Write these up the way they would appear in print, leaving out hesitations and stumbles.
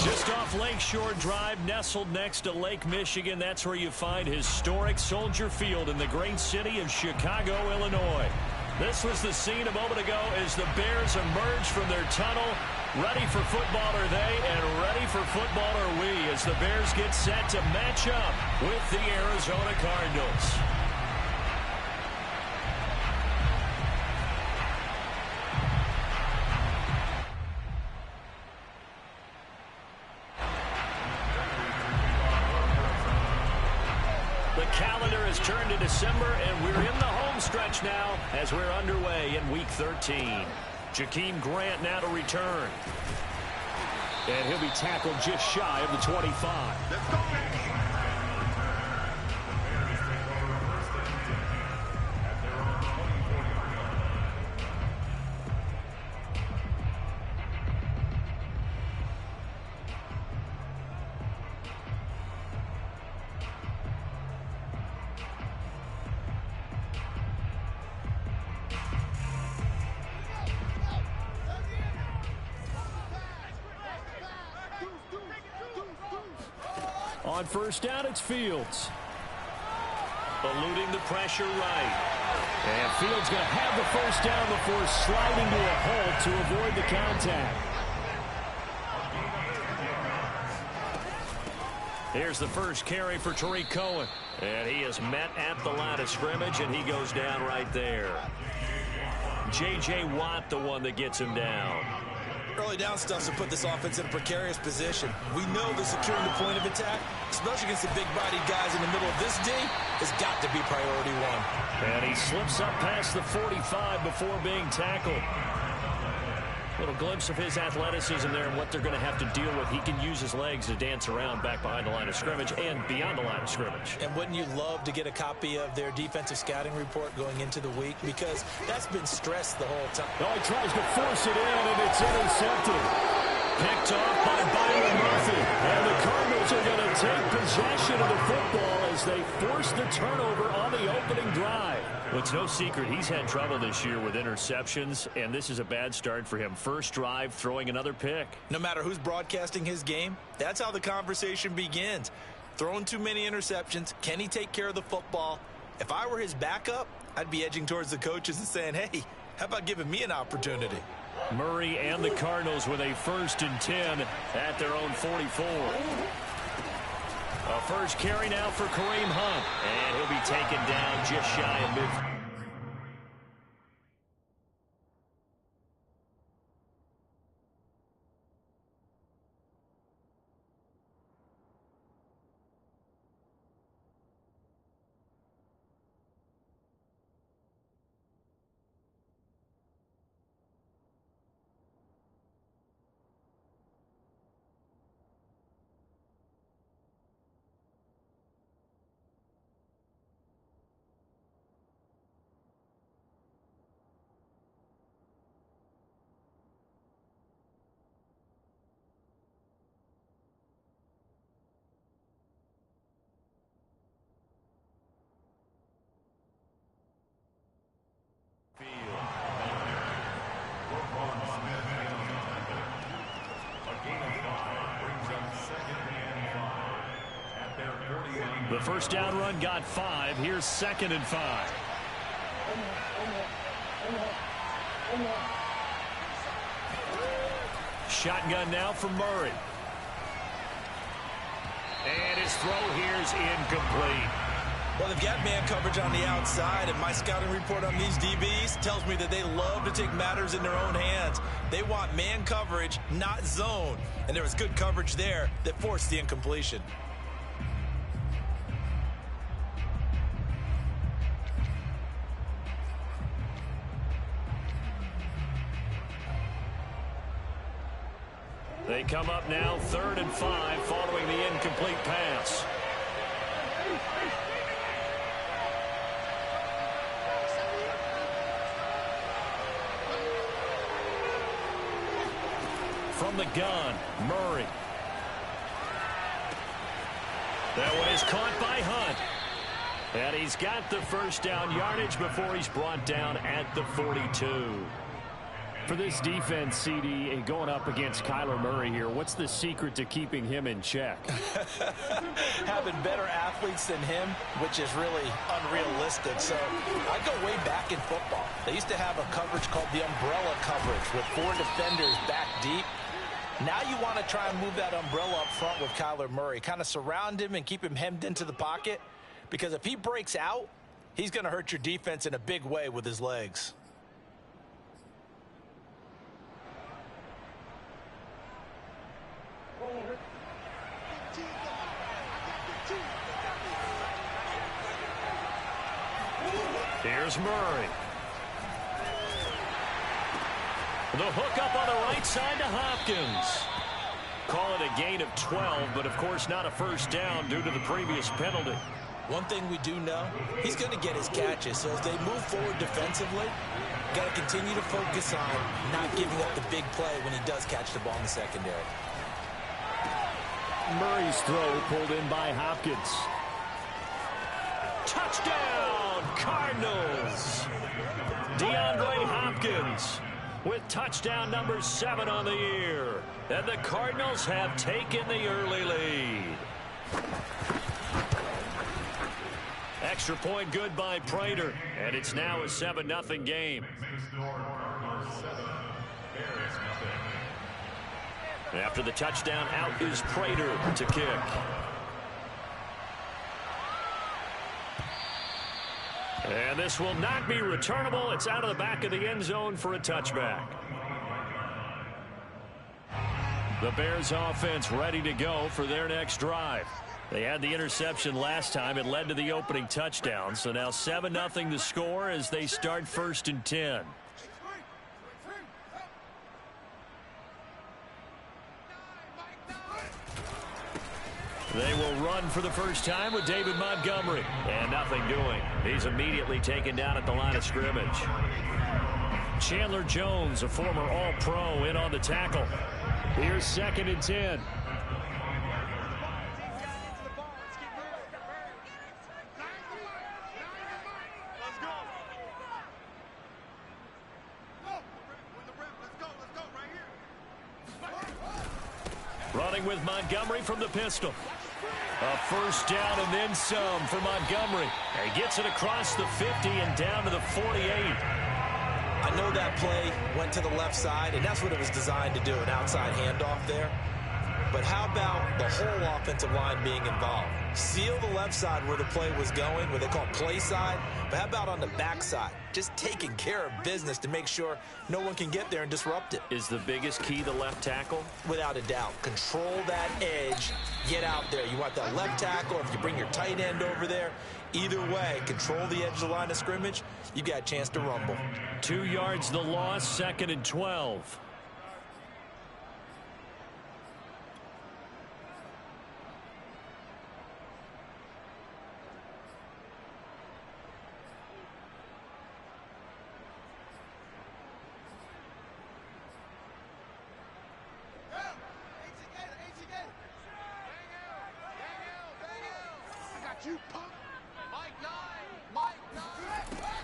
Just off Lakeshore Drive, nestled next to Lake Michigan. That's where you find historic Soldier Field in the great city of Chicago, Illinois. This was the scene a moment ago as the Bears emerged from their tunnel. Ready for football are they, and ready for football are we, as the Bears get set to match up with the Arizona Cardinals. The calendar has turned to December, and we're in the home stretch now as we're underway in Week 13. Jakeem Grant now to return. And he'll be tackled just shy of the 25. Let's go. On first down, it's Fields. Eluding the pressure right. And Fields going to have the first down before sliding to a halt to avoid the contact. Here's the first carry for Tariq Cohen. And he is met at the line of scrimmage, and he goes down right there. J.J. Watt, the one that gets him down. Early down stuff to put this offense in a precarious position. We know that securing the point of attack, especially against the big-bodied guys in the middle of this D, has got to be priority one. And he slips up past the 45 before being tackled. Little glimpse of his athleticism there and what they're going to have to deal with. He can use his legs to dance around back behind the line of scrimmage and beyond the line of scrimmage. And wouldn't you love to get a copy of their defensive scouting report going into the week? Because that's been stressed the whole time. Oh, he tries to force it in, and it's intercepted. Picked off by Byron Murphy. And the Cardinals are going to take possession of the football as they force the turnover on the opening drive. Well, it's no secret he's had trouble this year with interceptions, and this is a bad start for him. First drive, throwing another pick. No matter who's broadcasting his game, that's how the conversation begins. Throwing too many interceptions, can he take care of the football? If I were his backup, I'd be edging towards the coaches and saying, hey, how about giving me an opportunity? Murray and the Cardinals with a 1st and 10 at their own 44. A first carry now for Kareem Hunt. And he'll be taken down just shy of midfield. The first down run got 5. Here's 2nd and 5. Shotgun now for Murray. And his throw here is incomplete. Well, they've got man coverage on the outside, and my scouting report on these DBs tells me that they love to take matters in their own hands. They want man coverage, not zone. And there was good coverage there that forced the incompletion. They come up now 3rd and 5 following the incomplete pass. From the gun, Murray. That one is caught by Hunt. And he's got the first down yardage before he's brought down at the 42. For this defense, CD, going up against Kyler Murray here, what's the secret to keeping him in check? Having better athletes than him, which is really unrealistic. So I go way back in football. They used to have a coverage called the umbrella coverage with 4 defenders back deep. Now you want to try and move that umbrella up front with Kyler Murray. Kind of surround him and keep him hemmed into the pocket. Because if he breaks out, he's going to hurt your defense in a big way with his legs. Here's Murray. The hook up on the right side to Hopkins. Call it a gain of 12, but of course not a first down due to the previous penalty. One thing we do know, he's going to get his catches. So as they move forward defensively, got to continue to focus on not giving up the big play when he does catch the ball in the secondary. Murray's throw pulled in by Hopkins. Touchdown, Cardinals! DeAndre Hopkins with touchdown number 7 on the year. And the Cardinals have taken the early lead. Extra point good by Prater. And it's now a 7-0 game. After the touchdown, out is Prater to kick. And this will not be returnable. It's out of the back of the end zone for a touchback. The Bears offense ready to go for their next drive. They had the interception last time. It led to the opening touchdown. So now 7-0 the score as they start 1st and 10. They will run for the first time with David Montgomery. And nothing doing. He's immediately taken down at the line of scrimmage. Chandler Jones, a former All-Pro, in on the tackle. Here's 2nd and 10. Running with Montgomery from the pistol. A first down and then some for Montgomery. He gets it across the 50 and down to the 48. I know that play went to the left side, and that's what it was designed to do, an outside handoff there. But how about the whole offensive line being involved? Seal the left side where the play was going, where they call play side. But how about on the back side? Just taking care of business to make sure no one can get there and disrupt it. Is the biggest key the left tackle? Without a doubt. Control that edge. Get out there. You want that left tackle. If you bring your tight end over there, either way, control the edge of the line of scrimmage, you got a chance to rumble. 2 yards the loss, 2nd and 12.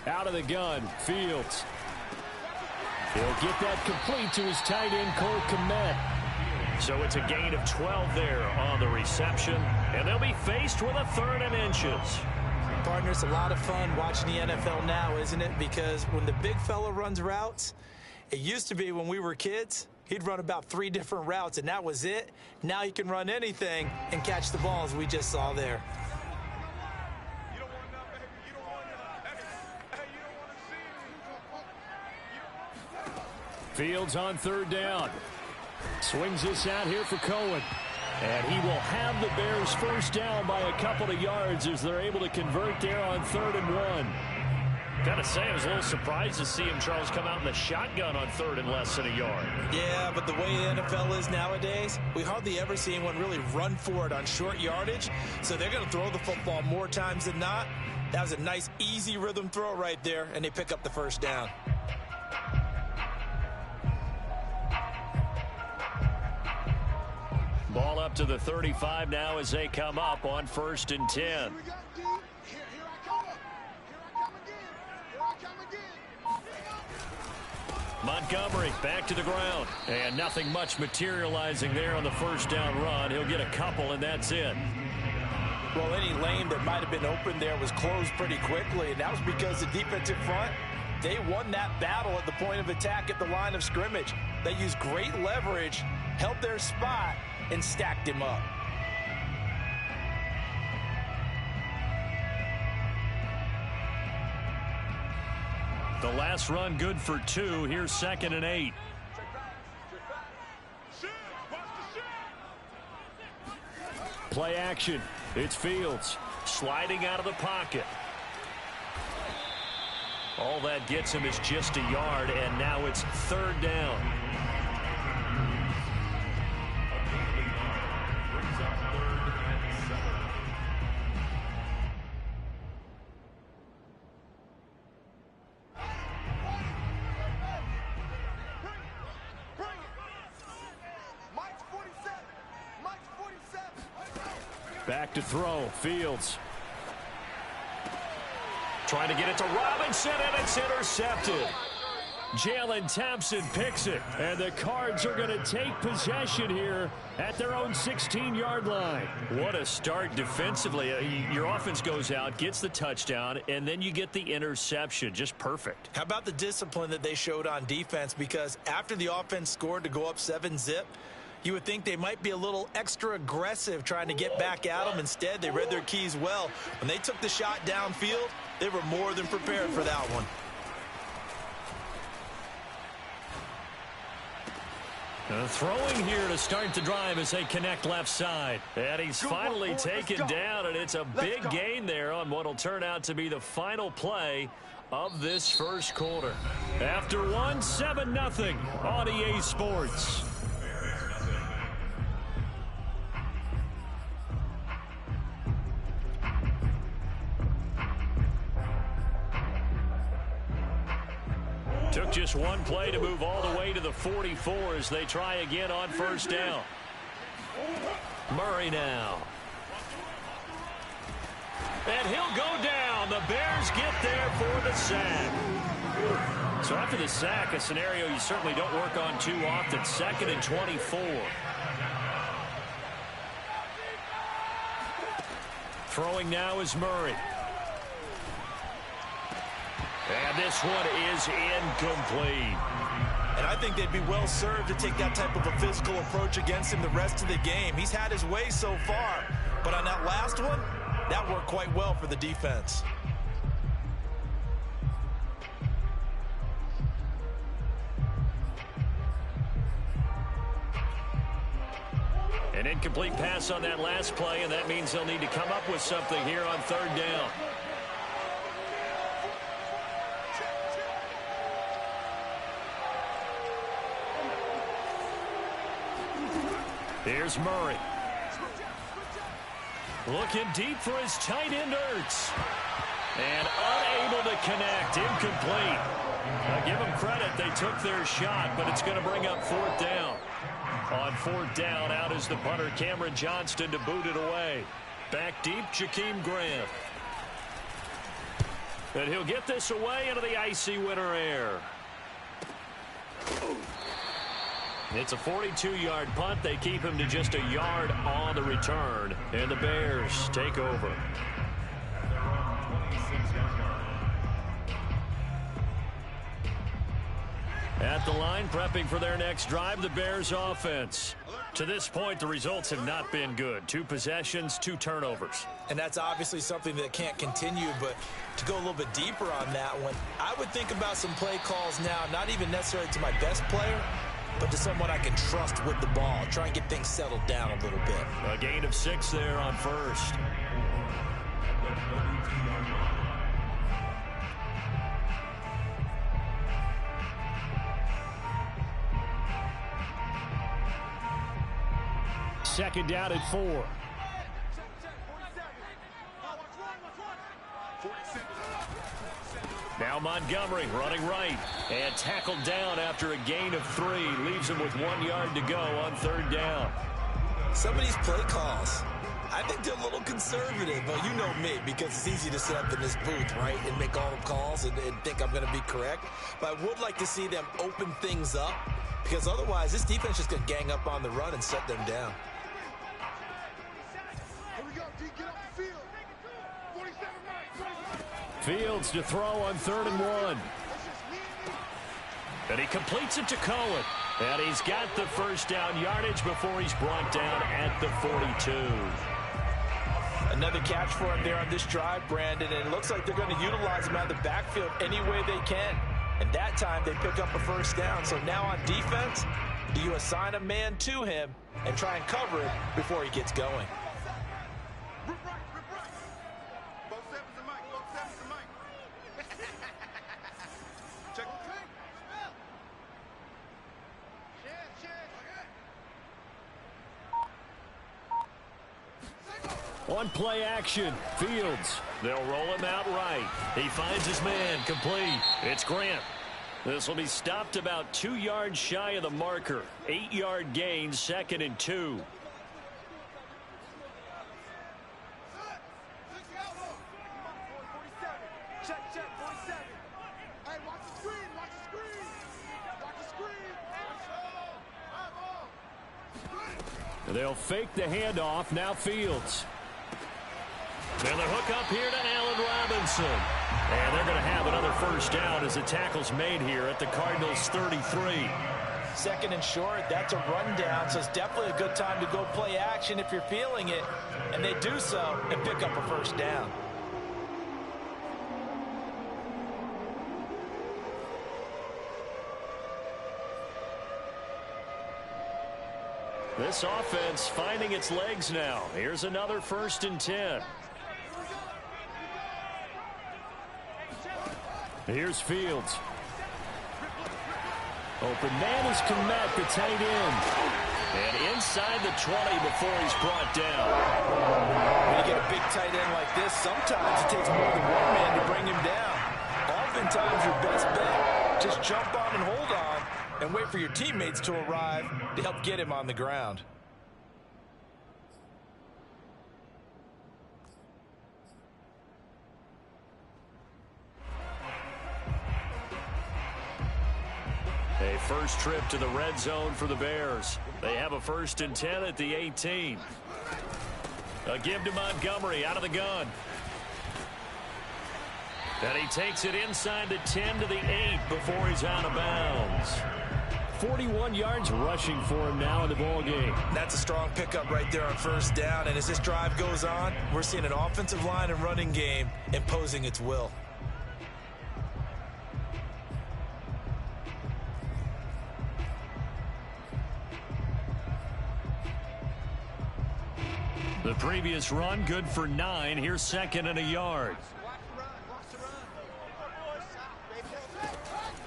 Out of the gun, Fields. He'll get that complete to his tight end, Cole Kmet. So it's a gain of 12 there on the reception, and they'll be faced with a 3rd and inches. Partner, it's a lot of fun watching the NFL now, isn't it? Because when the big fella runs routes, it used to be when we were kids, he'd run about 3 different routes, and that was it. Now he can run anything and catch the balls we just saw there. Fields on 3rd down. Swings this out here for Cohen. And he will have the Bears first down by a couple of yards as they're able to convert there on 3rd and 1. Gotta say, I was a little surprised to see him, Charles, come out in the shotgun on 3rd and less than a yard. Yeah, but the way the NFL is nowadays, we hardly ever see anyone really run for it on short yardage. So they're going to throw the football more times than not. That was a nice, easy rhythm throw right there, and they pick up the first down. Ball up to the 35 now as they come up on 1st and 10. Montgomery back to the ground. And nothing much materializing there on the first down run. He'll get a couple, and that's it. Well, any lane that might have been open there was closed pretty quickly, and that was because the defensive front, they won that battle at the point of attack at the line of scrimmage. They used great leverage, held their spot, and stacked him up. The last run good for 2. Here's 2nd and 8. Play action. It's Fields sliding out of the pocket. All that gets him is just a yard, and now it's 3rd down. Back to throw. Fields trying to get it to Robinson, and it's intercepted. Jalen Thompson picks it, and the Cards are going to take possession here at their own 16-yard line. What a start defensively. Your offense goes out, gets the touchdown, and then you get the interception. Just perfect. How about the discipline that they showed on defense? Because after the offense scored to go up 7-zip, you would think they might be a little extra aggressive trying to get back at them. Instead, they read their keys well. When they took the shot downfield, they were more than prepared for that one. Throwing here to start the drive as they connect left side. And he's finally taken down, and it's a big gain there on what will turn out to be the final play of this first quarter. After 7-0 on EA Sports. Took just one play to move all the way to the 44 as they try again on first down. Murray now. And he'll go down. The Bears get there for the sack. So after the sack, a scenario you certainly don't work on too often. 2nd and 24. Throwing now is Murray. And this one is incomplete. And I think they'd be well served to take that type of a physical approach against him the rest of the game. He's had his way so far, but on that last one, that worked quite well for the defense. An incomplete pass on that last play, and that means they'll need to come up with something here on 3rd down. Here's Murray. Looking deep for his tight end, Ertz. And unable to connect. Incomplete. I'll give them credit. They took their shot, but it's going to bring up 4th down. On 4th down, out is the punter, Cameron Johnston, to boot it away. Back deep, Jakeem Grant. And he'll get this away into the icy winter air. It's a 42-yard punt. They keep him to just a yard on the return. And the Bears take over. At the line, prepping for their next drive, the Bears offense. To this point, the results have not been good. 2 possessions, 2 turnovers. And that's obviously something that can't continue, but to go a little bit deeper on that one, I would think about some play calls now, not even necessarily to my best player, but to someone I can trust with the ball. Try and get things settled down a little bit. A gain of 6 there on first. Second down at 4. Now Montgomery running right and tackled down after a gain of 3. Leaves him with 1 yard to go on 3rd down. Some of these play calls, I think they're a little conservative, but you know me, because it's easy to sit up in this booth, right, and make all the calls and think I'm going to be correct. But I would like to see them open things up, because otherwise this defense is going to gang up on the run and set them down. Here we go, D, get off the field. 47 right. Fields to throw on 3rd and 1. And he completes it to Cohen. And he's got the first down yardage before he's brought down at the 42. Another catch for him there on this drive, Brandon, and it looks like they're going to utilize him out of the backfield any way they can. And that time they pick up a first down. So now on defense, do you assign a man to him and try and cover it before he gets going? Rip right. Both sevens and Mike. Check the team. On play action, Fields. They'll roll him out right. He finds his man, complete. It's Grant. This will be stopped about 2 yards shy of the marker. 8-yard gain, 2nd and 2. They'll fake the handoff. Now Fields. And the hook up here to Allen Robinson. And they're going to have another first down as the tackle's made here at the Cardinals' 33. 2nd and short, that's a rundown, so it's definitely a good time to go play action if you're feeling it. And they do so and pick up a first down. This offense finding its legs now. Here's another 1st and 10. Here's Fields. Open man is Kmet, the tight end. And inside the 20 before he's brought down. When you get a big tight end like this, sometimes it takes more than one man to bring him down. Oftentimes your best bet, just jump on and hold on and wait for your teammates to arrive to help get him on the ground. A first trip to the red zone for the Bears. They have a 1st and 10 at the 18. A give to Montgomery out of the gun. And he takes it inside the 10 to the 8 before he's out of bounds. 41 yards rushing for him now in the ball game. That's a strong pickup right there on first down. And as this drive goes on, we're seeing an offensive line and running game imposing its will. The previous run good for 9. Here's 2nd and a yard.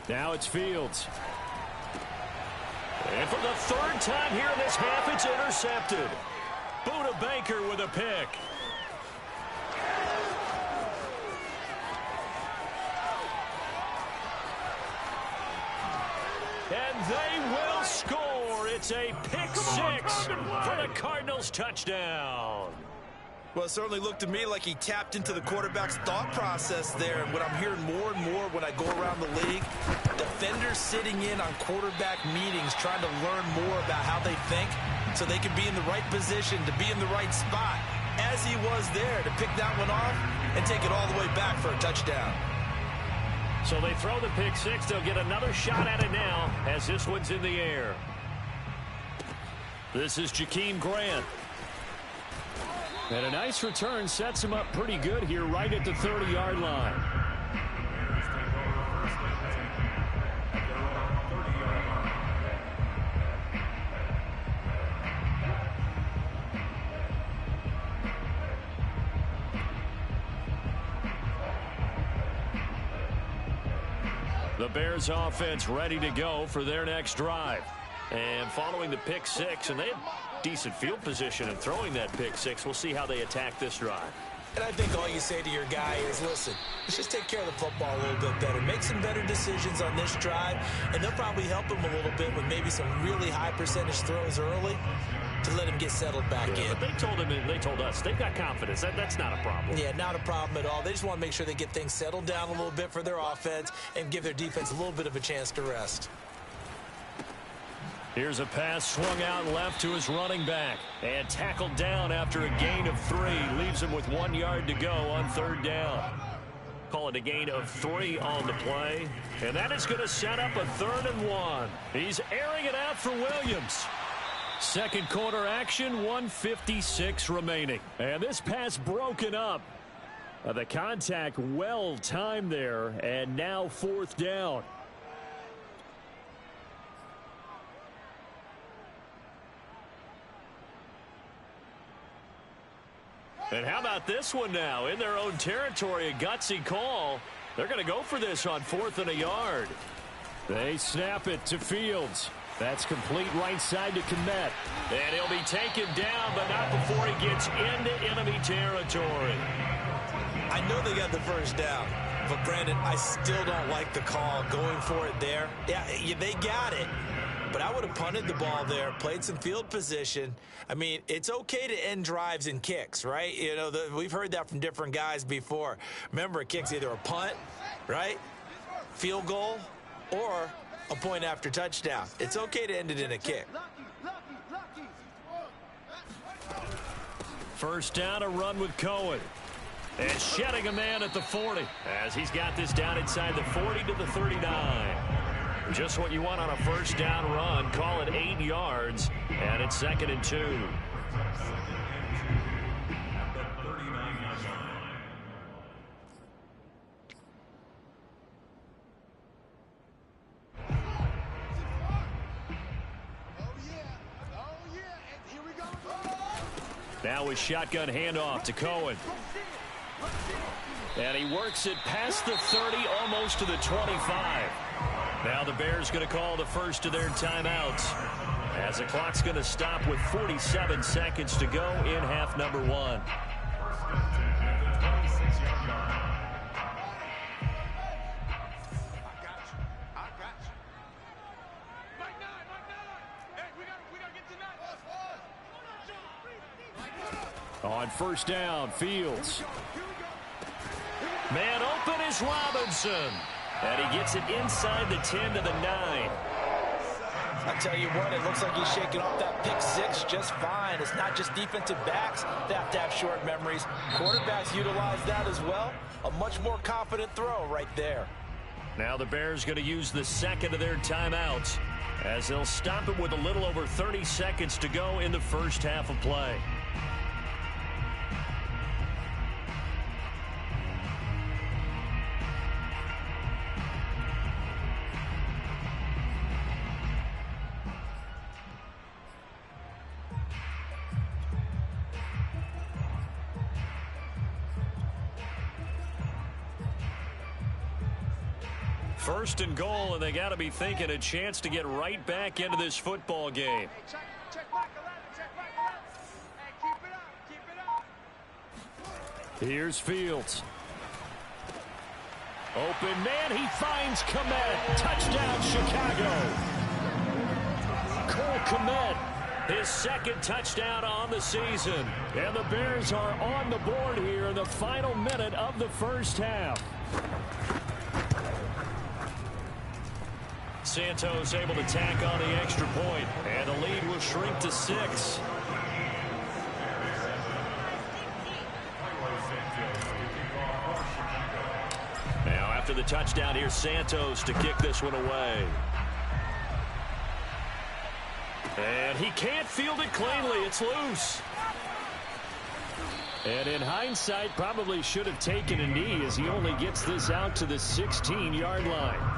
Now it's Fields. And for the 3rd time here in this half, it's intercepted. Buda Baker with a pick. And they will score. It's a pick 6 for the Cardinals touchdown. Well, it certainly looked to me like he tapped into the quarterback's thought process there. And what I'm hearing more and more when I go around the league, defenders sitting in on quarterback meetings trying to learn more about how they think so they can be in the right position to be in the right spot, as he was there to pick that one off and take it all the way back for a touchdown. So they throw the pick 6. They'll get another shot at it now as this one's in the air. This is Jakeem Grant. And a nice return sets him up pretty good here right at the 30-yard line. The Bears offense ready to go for their next drive. And following the pick 6, and they have decent field position in throwing that pick 6. We'll see how they attack this drive. And I think all you say to your guy is, listen, let's just take care of the football a little bit better. Make some better decisions on this drive, and they'll probably help him a little bit with maybe some really high percentage throws early. to let him get settled back in. But they told us they've got confidence. That's not a problem. Yeah, not a problem at all. They just want to make sure they get things settled down a little bit for their offense and give their defense a little bit of a chance to rest. Here's a pass swung out left to his running back. And tackled down after a gain of 3. Leaves him with 1 yard to go on 3rd down. Call it a gain of 3 on the play. And that is going to set up a 3rd and 1. He's airing it out for Williams. Second quarter action, 1:56 remaining. And this pass broken up. The contact well timed there. And now 4th down. And how about this one now? In their own territory, a gutsy call. They're going to go for this on 4th and a yard. They snap it to Fields. That's complete right side to Kmet. And he'll be taken down, but not before he gets into enemy territory. I know they got the first down, but Brandon, I still don't like the call going for it there. Yeah, they got it. But I would have punted the ball there, played some field position. I mean, it's okay to end drives and kicks, right? You know, we've heard that from different guys before. Remember, a kick's either a punt, right, field goal, or a point after touchdown. It's okay to end it in a kick. First down, a run with Cohen. And shedding a man at the 40 as he's got this down inside the 40 to the 39. Just what you want on a first down run. Call it 8 yards, and it's 2nd and 2. Now a shotgun handoff to Cohen. And he works it past the 30, almost to the 25. Now the Bears going to call the first of their timeouts as the clock's going to stop with 47 seconds to go in half number 1. On first down, Fields. Man open is Robinson. And he gets it inside the 10 to the 9. I tell you what, it looks like he's shaking off that pick 6 just fine. It's not just defensive backs that have to have short memories. Quarterbacks utilize that as well. A much more confident throw right there. Now the Bears going to use the second of their timeouts as they'll stop it with a little over 30 seconds to go in the first half of play. First and goal, and they got to be thinking a chance to get right back into this football game. Here's Fields. Open man, he finds Kmet. Touchdown, Chicago. Cole Kmet, his second touchdown on the season. And the Bears are on the board here in the final minute of the first half. Santos able to tack on the extra point, and the lead will shrink to 6. Now after the touchdown, here's Santos to kick this one away. And he can't field it cleanly. It's loose. And in hindsight, probably should have taken a knee as he only gets this out to the 16-yard line.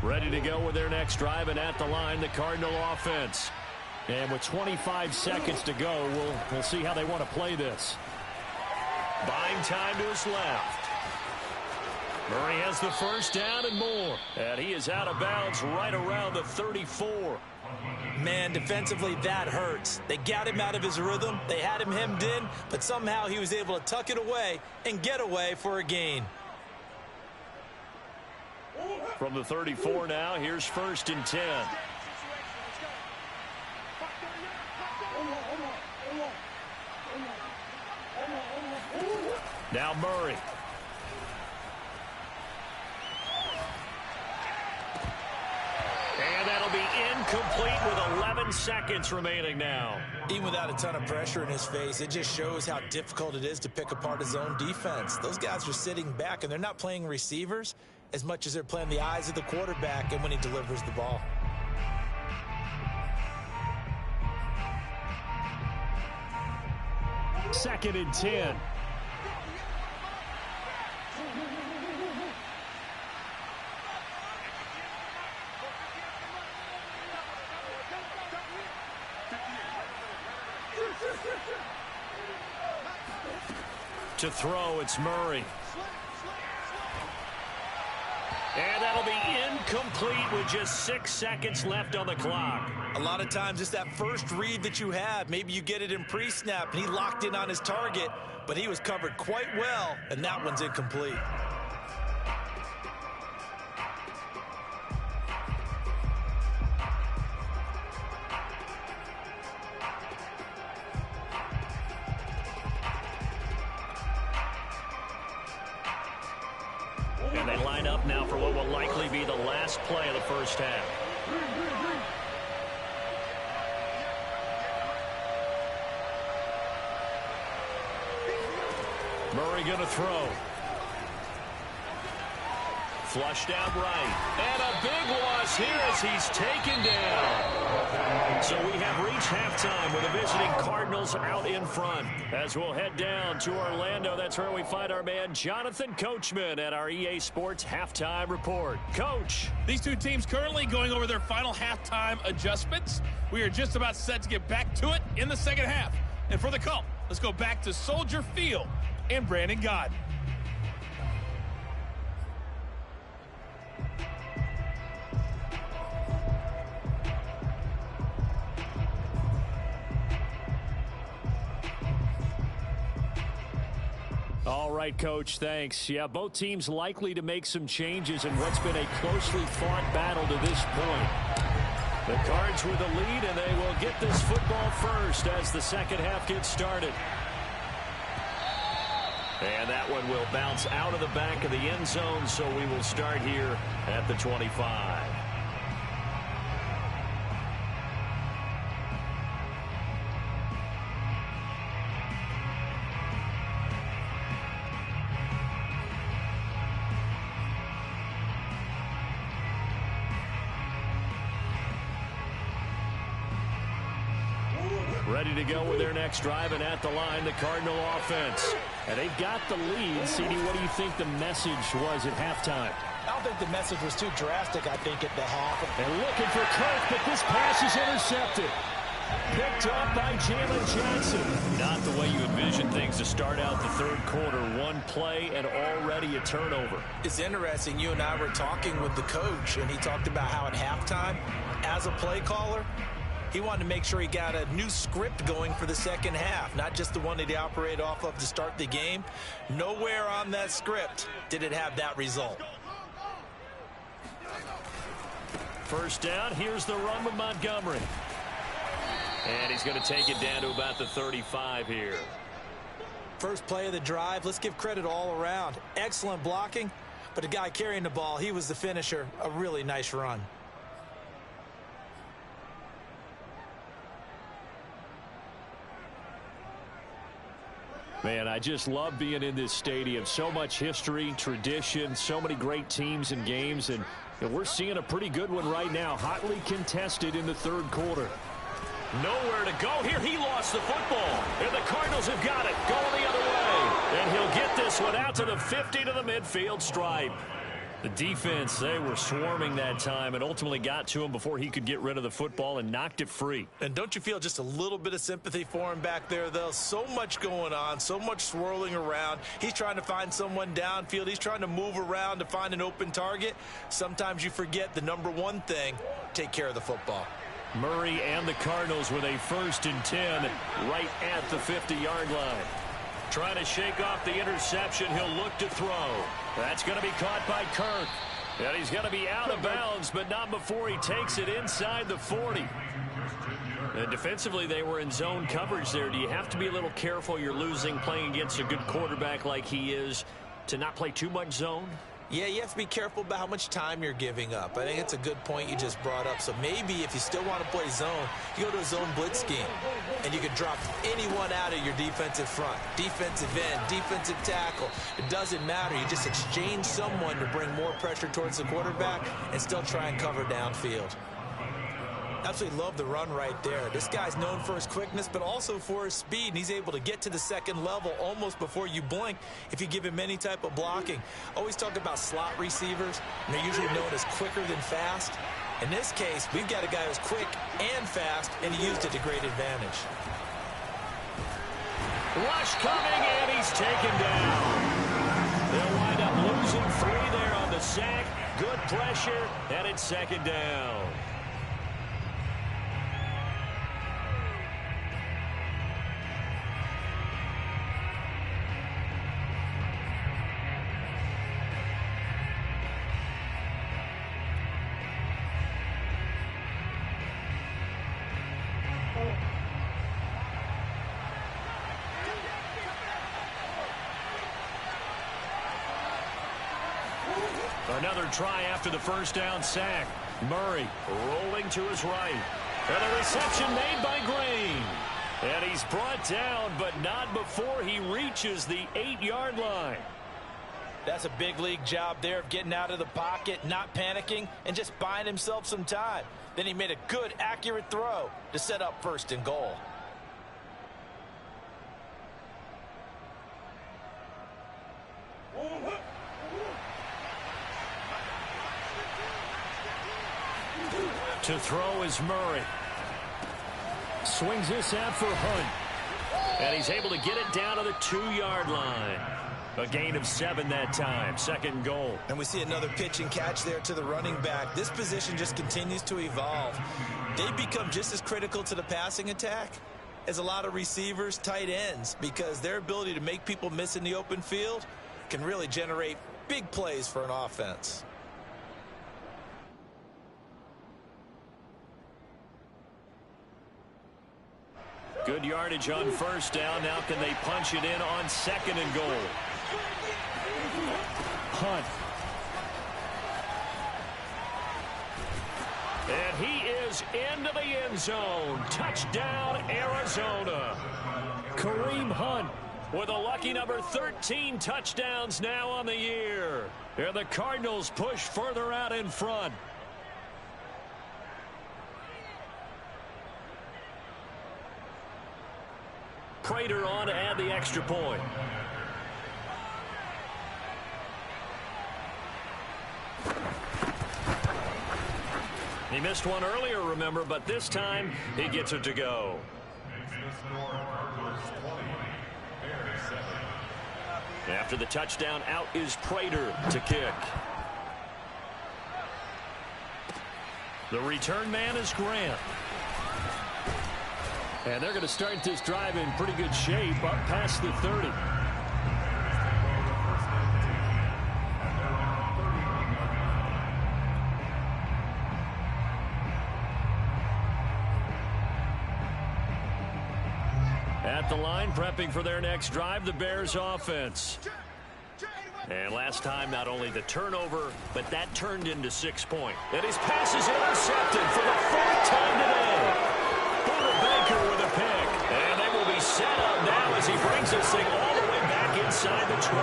Ready to go with their next drive, and at the line, the Cardinal offense. And with 25 seconds to go, we'll see how they want to play this. Buying time to his left. Murray has the first down and more. And he is out of bounds right around the 34. Man, defensively, that hurts. They got him out of his rhythm. They had him hemmed in, but somehow he was able to tuck it away and get away for a gain. From the 34 now, here's 1st and 10. Now Murray. And that'll be incomplete with 11 seconds remaining now. Even without a ton of pressure in his face, it just shows how difficult it is to pick apart his own defense. Those guys are sitting back, and they're not playing receivers as much as they're playing the eyes of the quarterback and when he delivers the ball. Second and 10. To throw, it's Murray. And that'll be incomplete with just 6 seconds left on the clock. A lot of times it's that first read that you have. Maybe you get it in pre-snap, and he locked in on his target, but he was covered quite well, and that one's incomplete. And they line up now for what will likely be the last play of the first half. Murray going to throw. Flushed out right. And a big loss here as he's taken down. So we have reached halftime with the visiting Cardinals out in front. As we'll head down to Orlando, that's where we find our man Jonathan Coachman at our EA Sports Halftime Report. Coach. These two teams currently going over their final halftime adjustments. We are just about set to get back to it in the second half. And for the call, let's go back to Soldier Field and Brandon Gaudin. All right, Coach, thanks. Yeah, both teams likely to make some changes in what's been a closely fought battle to this point. The Cards with the lead, and they will get this football first as the second half gets started. And that one will bounce out of the back of the end zone, so we will start here at the 25. Ready to go with their next drive, and at the line, the Cardinal offense. And they've got the lead. CD, what do you think the message was at halftime? I don't think the message was too drastic, I think, at the half. And looking for Kirk, but this pass is intercepted. Picked up by Jalen Johnson. Not the way you envision things to start out the third quarter. One play and already a turnover. It's interesting. You and I were talking with the coach, and he talked about how at halftime, as a play caller, he wanted to make sure he got a new script going for the second half, not just the one that he operated off of to start the game. Nowhere on that script did it have that result. First down, here's the run with Montgomery. And he's going to take it down to about the 35 here. First play of the drive, let's give credit all around. Excellent blocking, but the guy carrying the ball, he was the finisher. A really nice run. Man, I just love being in this stadium. So much history, tradition, so many great teams and games, and we're seeing a pretty good one right now. Hotly contested in the third quarter. Nowhere to go here. He lost the football, and the Cardinals have got it. Going the other way, and he'll get this one out to the 50 to the midfield stripe. The defense, they were swarming that time and ultimately got to him before he could get rid of the football and knocked it free. And don't you feel just a little bit of sympathy for him back there, though? So much going on, so much swirling around. He's trying to find someone downfield. He's trying to move around to find an open target. Sometimes you forget the number one thing, take care of the football. Murray and the Cardinals with a 1st and 10 right at the 50-yard line. Trying to shake off the interception. He'll look to throw. That's going to be caught by Kirk. And he's going to be out of bounds, but not before he takes it inside the 40. And defensively, they were in zone coverage there. Do you have to be a little careful? You're losing playing against a good quarterback like he is to not play too much zone? Yeah, you have to be careful about how much time you're giving up. I think it's a good point you just brought up. So maybe if you still want to play zone, you go to a zone blitz scheme, and you can drop anyone out of your defensive front, defensive end, defensive tackle. It doesn't matter. You just exchange someone to bring more pressure towards the quarterback and still try and cover downfield. Absolutely love the run right there. This guy's known for his quickness, but also for his speed, and he's able to get to the second level almost before you blink if you give him any type of blocking. Always talk about slot receivers, and they're usually known as quicker than fast. In this case, we've got a guy who's quick and fast, and he used it to great advantage. Rush coming, and he's taken down. They'll wind up losing 3 there on the sack. Good pressure, and it's 2nd down. Another try after the 1st down sack. Murray rolling to his right. And a reception made by Green. And he's brought down, but not before he reaches the 8-yard line. That's a big league job there of getting out of the pocket, not panicking, and just buying himself some time. Then he made a good, accurate throw to set up 1st and goal. To throw is Murray. Swings this out for Hunt. And he's able to get it down to the 2-yard line. A gain of 7 that time. 2nd goal. And we see another pitch and catch there to the running back. This position just continues to evolve. They become just as critical to the passing attack as a lot of receivers, tight ends, because their ability to make people miss in the open field can really generate big plays for an offense. Good yardage on 1st down. Now can they punch it in on 2nd and goal? Hunt. And he is into the end zone. Touchdown, Arizona. Kareem Hunt with a lucky number 13 touchdowns now on the year. And the Cardinals push further out in front. Prater on to add the extra point. He missed one earlier, remember, but this time he gets it to go. After the touchdown, out is Prater to kick. The return man is Grant. And they're going to start this drive in pretty good shape up past the 30. At the line, prepping for their next drive, the Bears offense. And last time, not only the turnover, but that turned into 6 points. And his pass is intercepted for the 4th time today. Baker with a pick, and they will be set up now as he brings this thing all the way back inside the 20.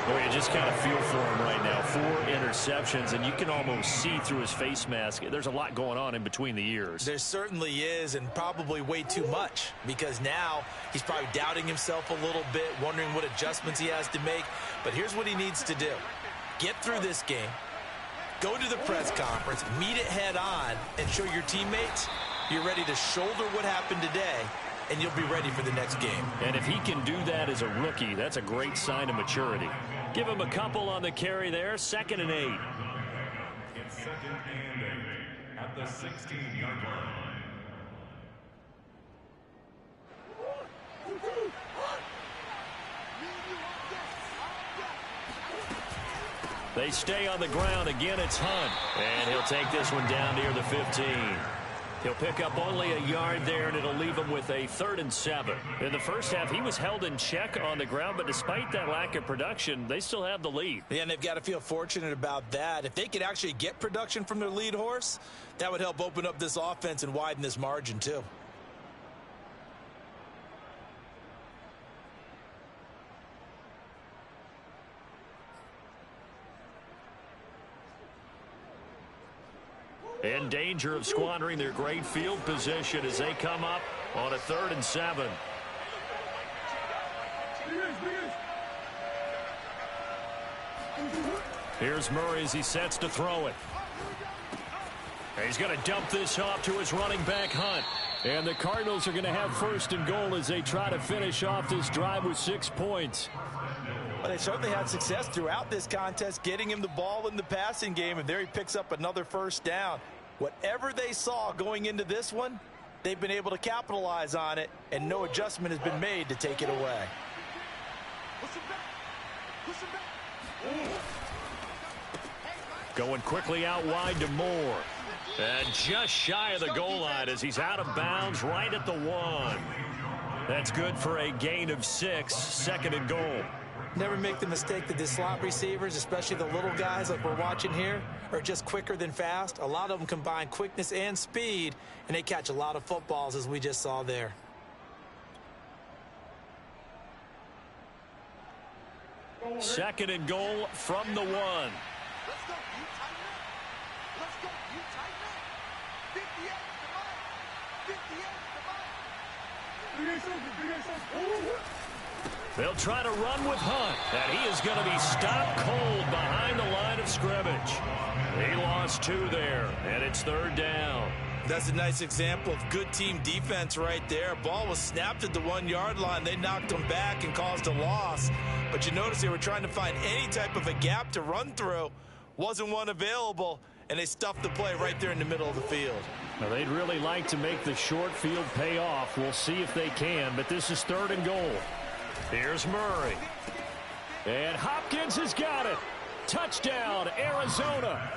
Well, you just kind of feel for him right now. 4 interceptions, and you can almost see through his face mask. There's a lot going on in between the ears. There certainly is, and probably way too much, because now he's probably doubting himself a little bit, wondering what adjustments he has to make. But here's what he needs to do. Get through this game, go to the press conference, meet it head on, and show your teammates you're ready to shoulder what happened today, and you'll be ready for the next game. And if he can do that as a rookie, that's a great sign of maturity. Give him a couple on the carry there. 2nd and 8. It's 2nd and 8 at the 16-yard line. They stay on the ground. Again, it's Hunt. And he'll take this one down near the 15. He'll pick up only a yard there, and it'll leave him with a 3rd and 7. In the first half, he was held in check on the ground, but despite that lack of production, they still have the lead. Yeah, and they've got to feel fortunate about that. If they could actually get production from their lead horse, that would help open up this offense and widen this margin too. In danger of squandering their great field position as they come up on a 3rd and 7. Here's Murray as he sets to throw it. He's going to dump this off to his running back, Hunt. And the Cardinals are going to have 1st and goal as they try to finish off this drive with 6 points. Well, they certainly had success throughout this contest, getting him the ball in the passing game, and there he picks up another 1st down. Whatever they saw going into this one, they've been able to capitalize on it, and no adjustment has been made to take it away. Going quickly out wide to Moore. And just shy of the goal line as he's out of bounds right at the 1. That's good for a gain of 6, 2nd and goal. Never make the mistake that the slot receivers, especially the little guys like we're watching here, are just quicker than fast. A lot of them combine quickness and speed, and they catch a lot of footballs, as we just saw there. Second and goal from the 1. Let's go, you tighten up. Let's go, you tighten up. 58 to mine. 58 to mine. They'll try to run with Hunt, and he is going to be stopped cold behind the line of scrimmage. He lost 2 there, and it's 3rd down. That's a nice example of good team defense right there. Ball was snapped at the 1-yard line. They knocked him back and caused a loss. But you notice they were trying to find any type of a gap to run through. Wasn't one available, and they stuffed the play right there in the middle of the field. Now, they'd really like to make the short field pay off. We'll see if they can, but this is 3rd and goal. Here's Murray. And Hopkins has got it. Touchdown, Arizona.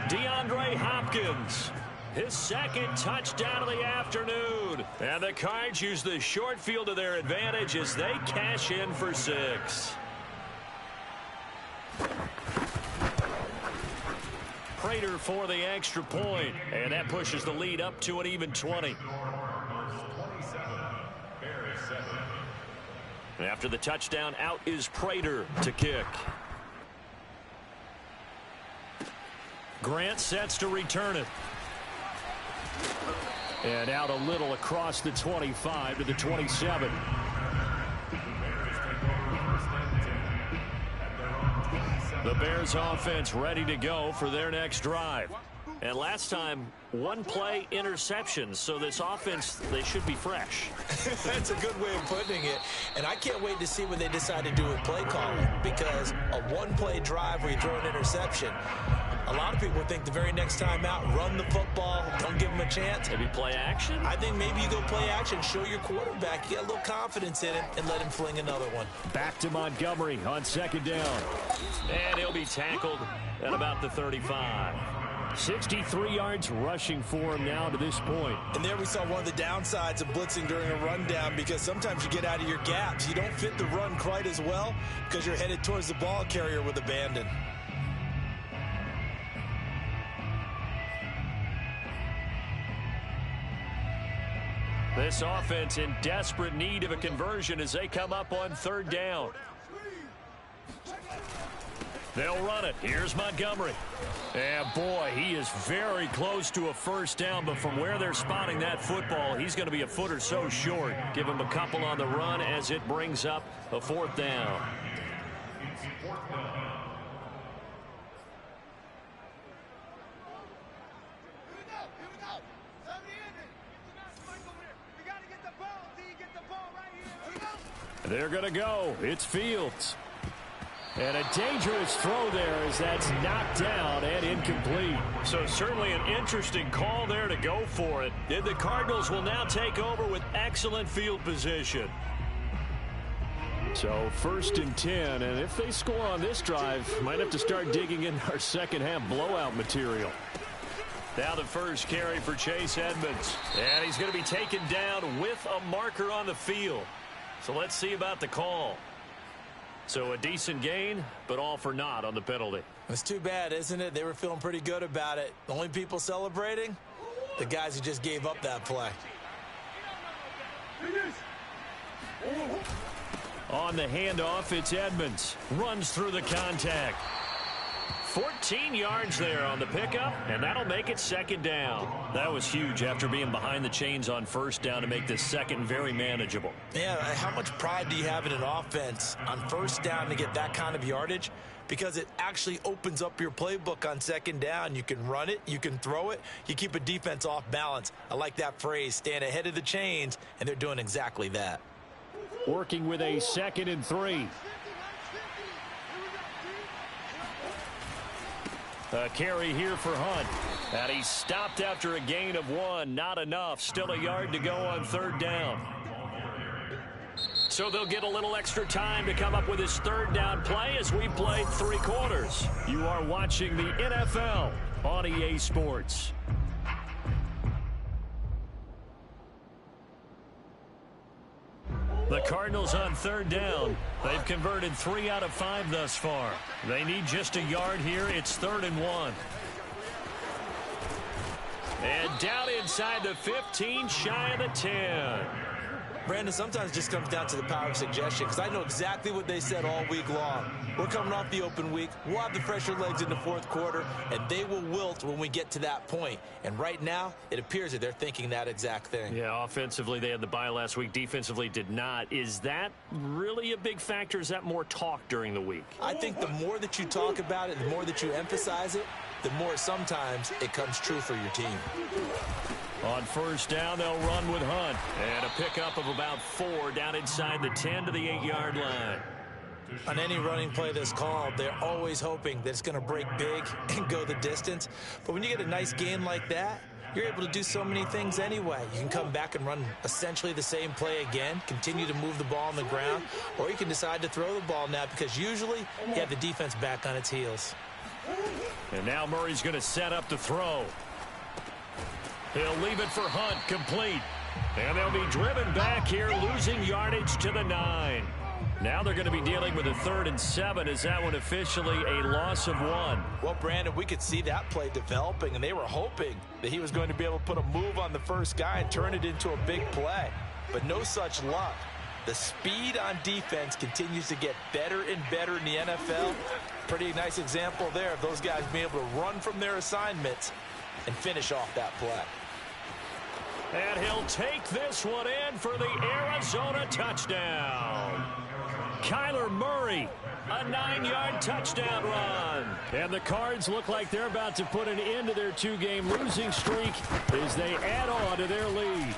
DeAndre Hopkins. His 2nd touchdown of the afternoon. And the Cards use the short field to their advantage as they cash in for 6. Prater for the extra point. And that pushes the lead up to an even 20. After the touchdown, out is Prater to kick. Grant sets to return it. And out a little across the 25 to the 27. The Bears offense ready to go for their next drive. And last time, 1 play interception, so this offense, they should be fresh. That's a good way of putting it. And I can't wait to see what they decide to do with play calling, because a 1-play drive where you throw an interception, a lot of people think the very next time out, run the football, don't give them a chance. Maybe play action? I think maybe you go play action, show your quarterback, get a little confidence in him, and let him fling another one. Back to Montgomery on 2nd down. And he'll be tackled at about the 35. 63 yards rushing for him now to this point. And there we saw one of the downsides of blitzing during a rundown, because sometimes you get out of your gaps. You don't fit the run quite as well because you're headed towards the ball carrier with abandon. This offense in desperate need of a conversion as they come up on 3rd down. They'll run it. Here's Montgomery. And boy, he is very close to a 1st down, but from where they're spotting that football, he's going to be a foot or so short. Give him a couple on the run as it brings up a 4th down. They're going to go. It's Fields. And a dangerous throw there as that's knocked down and incomplete. So certainly an interesting call there to go for it. And the Cardinals will now take over with excellent field position. So 1st and 10, and if they score on this drive, might have to start digging in our second half blowout material. Now the first carry for Chase Edmonds. And he's going to be taken down with a marker on the field. So let's see about the call. So a decent gain, but all for naught on the penalty. It's too bad, isn't it? They were feeling pretty good about it. The only people celebrating? The guys who just gave up that play. On the handoff, it's Edmonds. Runs through the contact. 14 yards there on the pickup, and that'll make it 2nd down. That was huge after being behind the chains on 1st down to make this 2nd very manageable. Yeah, how much pride do you have in an offense on 1st down to get that kind of yardage? Because it actually opens up your playbook on 2nd down. You can run it, you can throw it, you keep a defense off balance. I like that phrase, stand ahead of the chains, and they're doing exactly that. Working with a 2nd and 3. A carry here for Hunt. And he's stopped after a gain of 1. Not enough. Still a yard to go on 3rd down. So they'll get a little extra time to come up with his 3rd down play as we play 3 quarters. You are watching the NFL on EA Sports. The Cardinals on 3rd down. They've converted 3 out of 5 thus far. They need just a yard here. It's 3rd and 1. And down inside the 15, shy of the 10. Brandon, sometimes it just comes down to the power of suggestion, because I know exactly what they said all week long. We're coming off the open week. We'll have the fresher legs in the 4th quarter, and they will wilt when we get to that point. And right now, it appears that they're thinking that exact thing. Yeah, offensively, they had the bye last week. Defensively, did not. Is that really a big factor? Is that more talk during the week? I think the more that you talk about it, the more that you emphasize it, the more sometimes it comes true for your team. On 1st down, they'll run with Hunt. And a pickup of about 4 down inside the 10 to the 8-yard line. On any running play that's called, they're always hoping that it's going to break big and go the distance. But when you get a nice gain like that, you're able to do so many things anyway. You can come back and run essentially the same play again, continue to move the ball on the ground, or you can decide to throw the ball now because usually you have the defense back on its heels. And now Murray's going to set up the throw. He'll leave it for Hunt, complete. And they'll be driven back here, losing yardage to the 9. Now they're going to be dealing with a 3rd and 7. Is that one officially a loss of 1? Well, Brandon, we could see that play developing, and they were hoping that he was going to be able to put a move on the first guy and turn it into a big play. But no such luck. The speed on defense continues to get better and better in the NFL. Pretty nice example there of those guys being able to run from their assignments and finish off that play. And he'll take this one in for the Arizona touchdown. Kyler Murray, a 9-yard touchdown run. And the Cards look like they're about to put an end to their 2-game losing streak as they add on to their lead.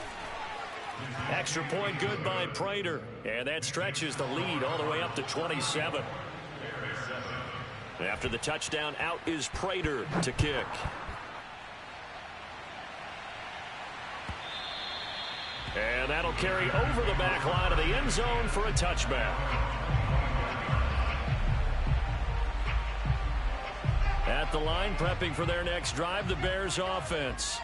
Extra point good by Prater. And that stretches the lead all the way up to 27. After the touchdown, out is Prater to kick. And that'll carry over the back line of the end zone for a touchback. At the line, prepping for their next drive, the Bears offense.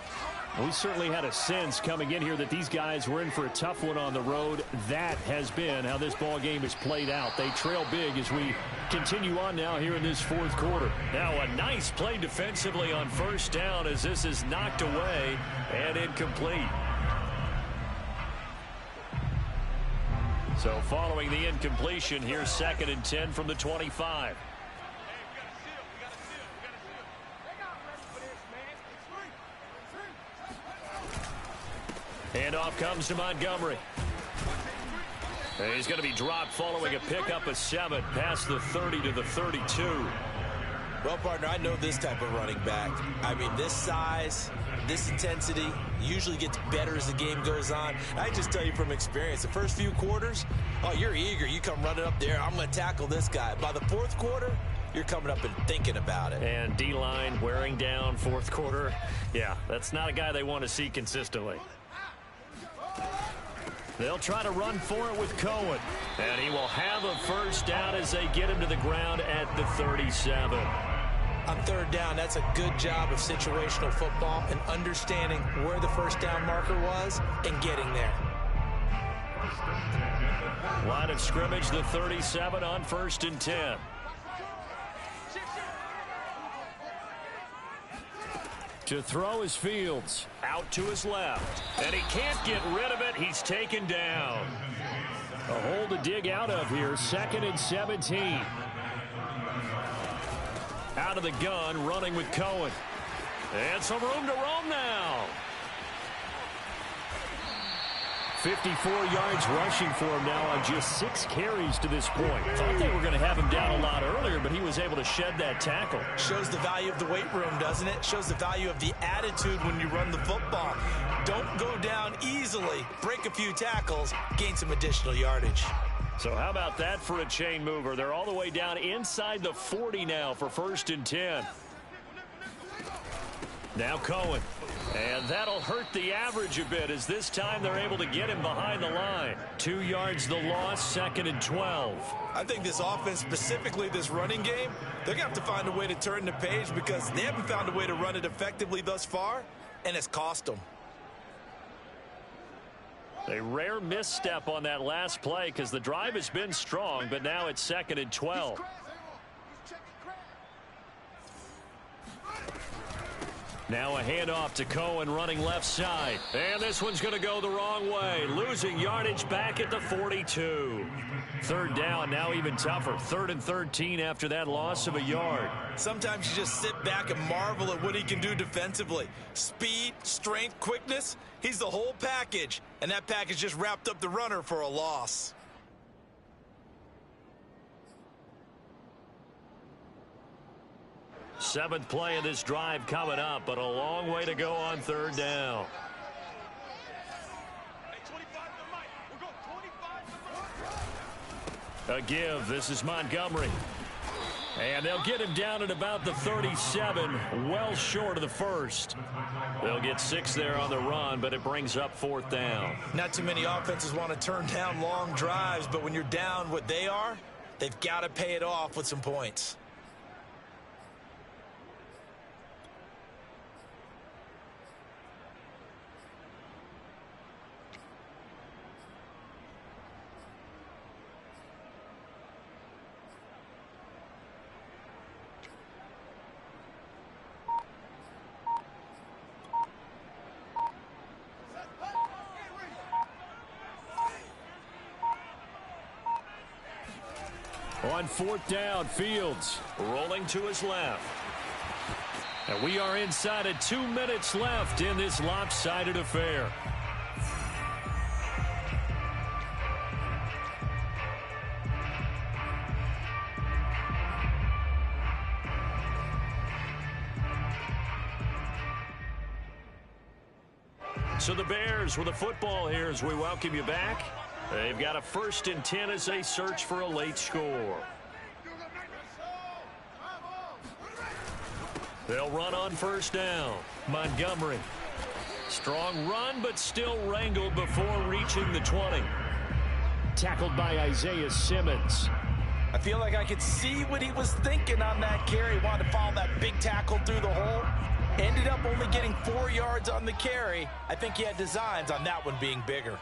We certainly had a sense coming in here that these guys were in for a tough one on the road. That has been how this ball game is played out. They trail big as we continue on now here in this 4th quarter. Now a nice play defensively on 1st down as this is knocked away and incomplete. So following the incompletion, here's 2nd and 10 from the 25. Handoff comes to Montgomery. And he's going to be dropped following a pickup of 7 past the 30 to the 32. Well, partner, I know this type of running back. I mean, this size, this intensity usually gets better as the game goes on. I just tell you from experience, the first few quarters, oh, you're eager. You come running up there, I'm going to tackle this guy. By the fourth quarter, you're coming up and thinking about it. And D-line wearing down fourth quarter. Yeah, that's not a guy they want to see consistently. They'll try to run for it with Cohen. And he will have a first down as they get him to the ground at the 37. On third down, that's a good job of situational football and understanding where the first down marker was and getting there. Line of scrimmage, the 37 on 1st and 10. To throw is Fields. Out to his left. And he can't get rid of it. He's taken down. A hole to dig out of here. 2nd and 17. Out of the gun, running with Cohen. And some room to roam now. 54 yards rushing for him now on just 6 carries to this point. Thought they were going to have him down a lot earlier, but he was able to shed that tackle. Shows the value of the weight room, doesn't it? Shows the value of the attitude when you run the football. Don't go down easily. Break a few tackles, gain some additional yardage. So how about that for a chain mover? They're all the way down inside the 40 now for 1st and 10. Now Cohen. And that'll hurt the average a bit as this time they're able to get him behind the line. 2 yards the loss, 2nd and 12. I think this offense, specifically this running game, they're going to have to find a way to turn the page because they haven't found a way to run it effectively thus far, and it's cost them. A rare misstep on that last play because the drive has been strong, but now it's 2nd and 12. Now a handoff to Cohen running left side. And this one's going to go the wrong way. Losing yardage back at the 42. 3rd down, now even tougher. 3rd and 13 after that loss of a yard. Sometimes you just sit back and marvel at what he can do defensively. Speed, strength, quickness. He's the whole package. And that package just wrapped up the runner for a loss. Seventh play of this drive coming up, but a long way to go on 3rd down. A give. This is Montgomery. And they'll get him down at about the 37, well short of the 1st. They'll get 6 there on the run, but it brings up 4th down. Not too many offenses want to turn down long drives, but when you're down what they are, they've got to pay it off with some points. On 4th down, Fields rolling to his left. And we are inside of 2 minutes left in this lopsided affair. So the Bears with a football here as we welcome you back. They've got a 1st and 10 as they search for a late score. They'll run on 1st down. Montgomery. Strong run, but still wrangled before reaching the 20. Tackled by Isaiah Simmons. I feel like I could see what he was thinking on that carry. Wanted to follow that big tackle through the hole. Ended up only getting 4 yards on the carry. I think he had designs on that one being bigger.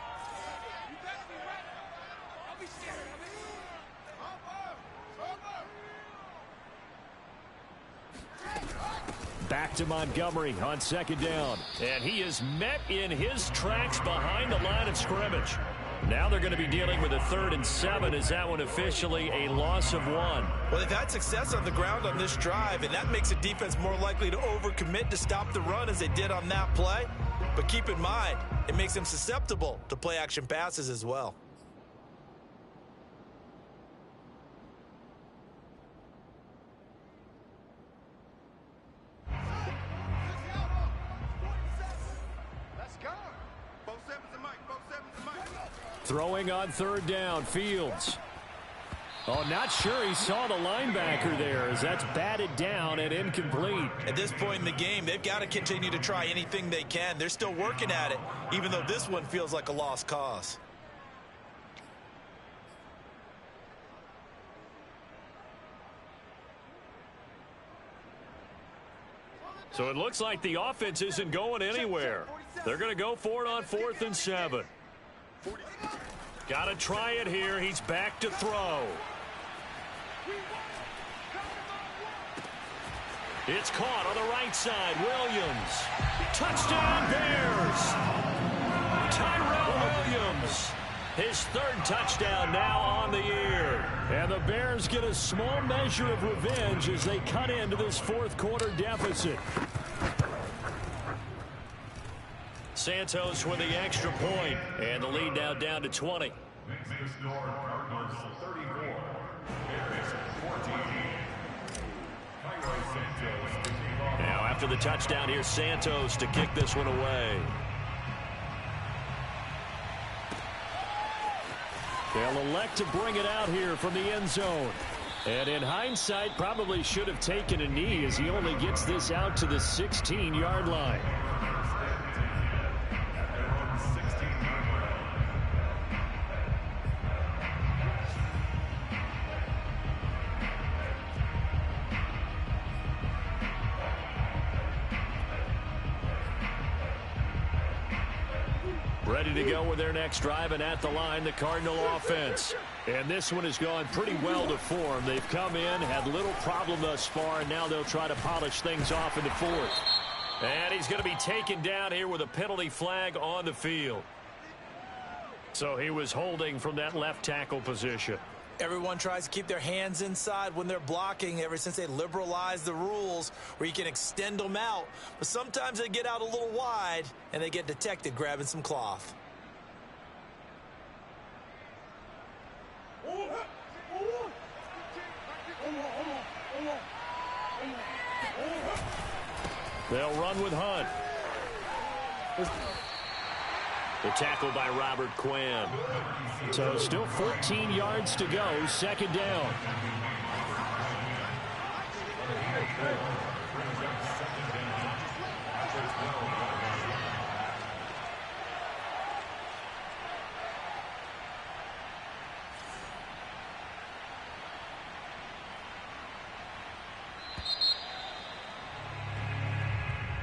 Back to Montgomery on 2nd down. And he is met in his tracks behind the line of scrimmage. Now they're going to be dealing with a 3rd and 7. Is that one officially a loss of 1? Well, they've had success on the ground on this drive, and that makes a defense more likely to overcommit to stop the run as they did on that play. But keep in mind, it makes them susceptible to play-action passes as well. Throwing on third down, Fields. Oh, not sure he saw the linebacker there as that's batted down and incomplete. At this point in the game, they've got to continue to try anything they can. They're still working at it, even though this one feels like a lost cause. So it looks like the offense isn't going anywhere. They're going to go for it on 4th and 7. Got to try it here. He's back to throw. It's caught on the right side. Williams. Touchdown, Bears. Tyrell Williams. His 3rd touchdown now on the year. And the Bears get a small measure of revenge as they cut into this 4th quarter deficit. Santos with the extra point, and the lead now down to 20. Now after the touchdown, here's Santos to kick this one away. They'll elect to bring it out here from the end zone. And in hindsight, probably should have taken a knee as he only gets this out to the 16-yard line. Ready to go with their next drive, and at the line, the Cardinal offense. And this one has gone pretty well to form. They've come in, had little problem thus far, and now they'll try to polish things off in the 4th. And he's going to be taken down here with a penalty flag on the field. So he was holding from that left tackle position. Everyone tries to keep their hands inside when they're blocking ever since they liberalized the rules where you can extend them out. But sometimes they get out a little wide and they get detected grabbing some cloth. They'll run with Hunt. The tackle by Robert Quinn. So still 14 yards to go, 2nd down.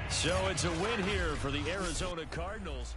So it's a win here for the Arizona Cardinals.